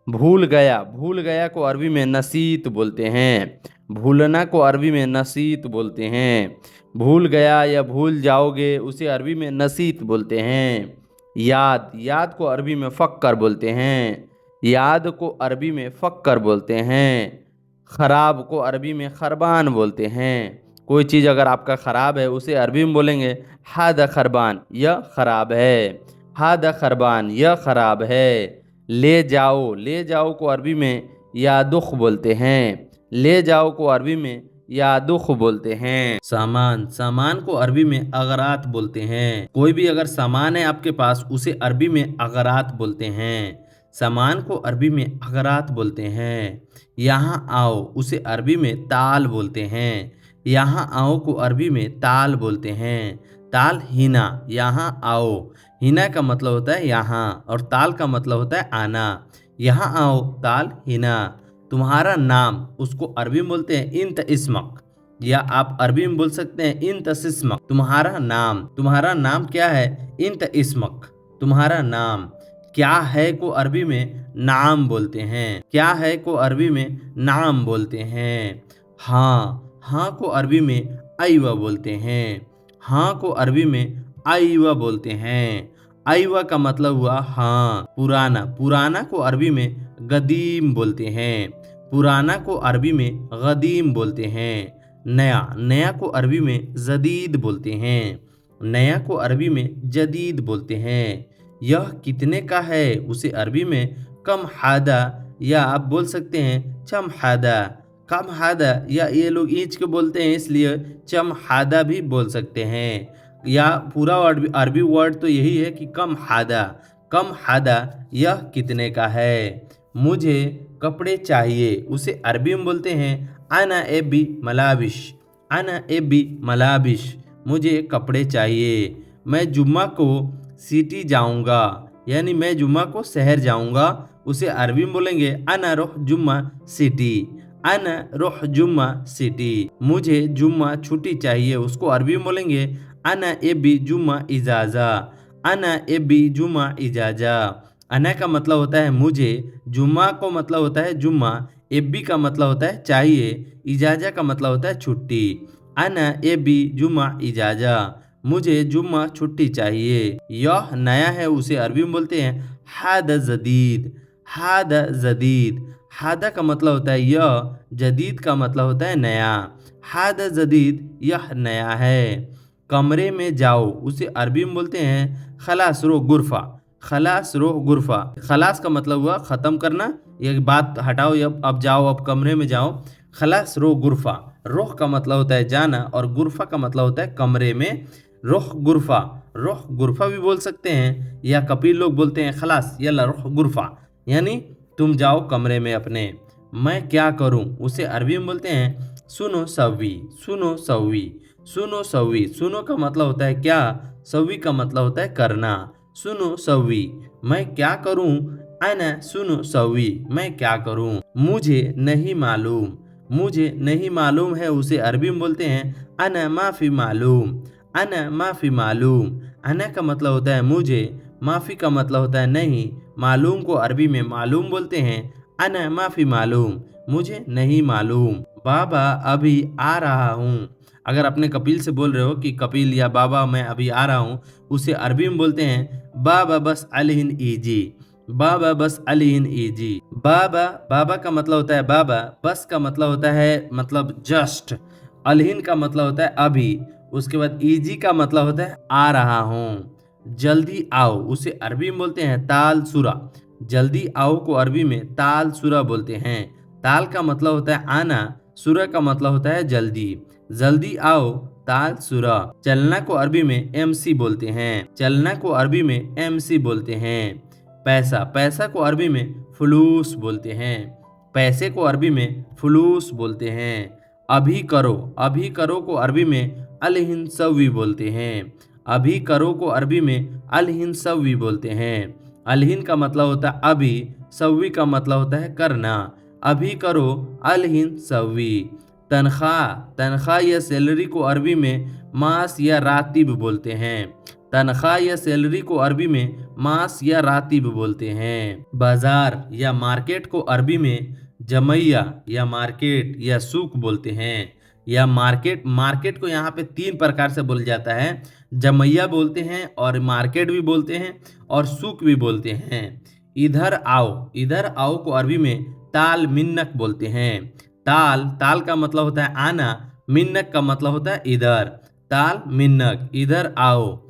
भूल गया को अरबी में नसीत बोलते हैं। भूलना को अरबी में नसीत बोलते हैं। भूल गया या भूल जाओगे उसे अरबी में नसीत बोलते हैं। याद को अरबी में फ़क्कर बोलते हैं। याद को अरबी में फ़क्कर बोलते हैं। ख़राब को अरबी में खरबान बोलते हैं। कोई चीज़ अगर आपका ख़राब है उसे अरबी में बोलेंगे हादा खरबान, यह ख़राब है। हादा खरबान, यह ख़राब है। ले जाओ को अरबी में यादुख बोलते हैं। ले जाओ को अरबी में यादुख बोलते हैं। सामान को अरबी में अगरात बोलते हैं। कोई भी अगर सामान है आपके पास उसे अरबी में अगरात बोलते हैं। सामान को अरबी में अगरात बोलते हैं। यहाँ आओ उसे अरबी में ताल बोलते हैं। यहाँ आओ को अरबी में ताल बोलते हैं। ताल हिना, यहाँ आओ। हिना का मतलब होता है यहाँ और ताल का मतलब होता है आना। यहाँ आओ ताल हिना। तुम्हारा नाम उसको अरबी में बोलते हैं इंत इस्मक, या आप अरबी में बोल सकते हैं इंत सिस्मक। तुम्हारा नाम क्या है? इंत इस्मक, तुम्हारा नाम। क्या है को अरबी में नाम बोलते हैं। क्या है को अरबी में नाम बोलते हैं। हाँ को अरबी में आइवा बोलते हैं। हाँ को अरबी में आइवा बोलते हैं। आइवा का मतलब हुआ हाँ। पुराना को अरबी में गदीम बोलते हैं। पुराना को अरबी में गदीम बोलते हैं। नया को अरबी में जदीद बोलते हैं। नया को अरबी में जदीद बोलते हैं। यह कितने का है उसे अरबी में कम हादा, या आप बोल सकते हैं चम हादा। कम हादा, या ये लोग ईंच के बोलते हैं इसलिए चम हादा भी बोल सकते हैं। या पूरा अरबी वर्ड तो यही है कि कम हादा, यह कितने का है। मुझे कपड़े चाहिए उसे अरबी में बोलते हैं आना एबी मलाबिश। मुझे कपड़े चाहिए। मैं जुम्मा को सिटी जाऊंगा, यानी मैं जुम्मा को शहर जाऊंगा, उसे अरबी में बोलेंगे अना रोह जुम्मा सिटी। मुझे जुम्मा छुट्टी चाहिए उसको अरबी में बोलेंगे अना एबी जुम्मा इजाजा। अना का मतलब होता है मुझे, जुम्मा को मतलब होता है जुम्मा, एबी का मतलब होता है चाहिए, इजाजा का मतलब होता है छुट्टी। अना एबी जुम्मा इजाजा, मुझे जुम्मा छुट्टी चाहिए। यह नया है उसे अरबी में बोलते हैं हादा जदीद। हादा का मतलब होता है यह, जदीद का मतलब होता है नया। हादा जदीद, यह नया है। कमरे में जाओ उसे अरबी में बोलते हैं खलास रो गुरफा। खलास का मतलब हुआ ख़त्म करना, ये बात हटाओ, अब जाओ, अब कमरे में जाओ। खलास रो गुरफा, रोह का मतलब होता है जाना और गुरफा का मतलब होता है कमरे में। रोह गुरफा भी बोल सकते हैं, या कपिल लोग बोलते हैं खलास यल्ला रोह गुरफा, यानी तुम जाओ कमरे में अपने। मैं क्या करूं उसे अरबी में बोलते हैं सुनो सवी। सुनो का मतलब होता है क्या, सवी का मतलब होता है करना। सुनो सवी, मैं क्या करूं, अना सुनो सवी, मैं क्या करूं। मुझे नहीं मालूम है उसे अरबी में बोलते हैं अना माफी मालूम। अना का मतलब होता है मुझे, माफ़ी का मतलब होता है नहीं, मालूम को अरबी में मालूम बोलते हैं अना माफ़ी मालूम, मुझे नहीं मालूम। बाबा अभी आ रहा हूँ, अगर अपने कपिल से बोल रहे हो कि कपिल या बाबा मैं अभी आ रहा हूँ, उसे अरबी में बोलते हैं बाबा बस अलहिन ईजी। बाबा का मतलब होता है बाबा, बस का मतलब होता है मतलब जस्ट, अलहिन का मतलब होता है अभी, उसके बाद ईजी का मतलब होता है आ रहा हूँ। जल्दी आओ उसे अरबी में बोलते हैं ताल सुरा। जल्दी आओ को अरबी में ताल सुरा बोलते हैं। ताल का मतलब होता है आना, सुरा का मतलब होता है जल्दी आओ ताल सुरा। चलना को अरबी में एमसी बोलते हैं। पैसा को अरबी में फुलूस बोलते हैं। पैसे को अरबी में फुलूस बोलते हैं। अभी करो को अरबी में अलहिन सवी बोलते हैं। अभी करो को अरबी में अलहिन सवी बोलते हैं। अलहिन का मतलब होता है अभी, सवी का मतलब होता है करना। अभी करो अलहिन सवी। तनख्वाह या सैलरी को अरबी में मास या रातिब बोलते हैं। तनख्वाह या सैलरी को अरबी में मास या राती भी बोलते हैं। बाजार या मार्केट को अरबी में जमैया या मार्केट या सूक बोलते हैं। या मार्केट को यहाँ पे तीन प्रकार से बोला जाता है। जमैया बोलते हैं और मार्केट भी बोलते हैं और सूक भी बोलते हैं। इधर आओ को अरबी में ताल मिन्नक बोलते हैं। ताल का मतलब होता है आना, मिन्नक का मतलब होता है इधर। ताल मिन्नक, इधर आओ।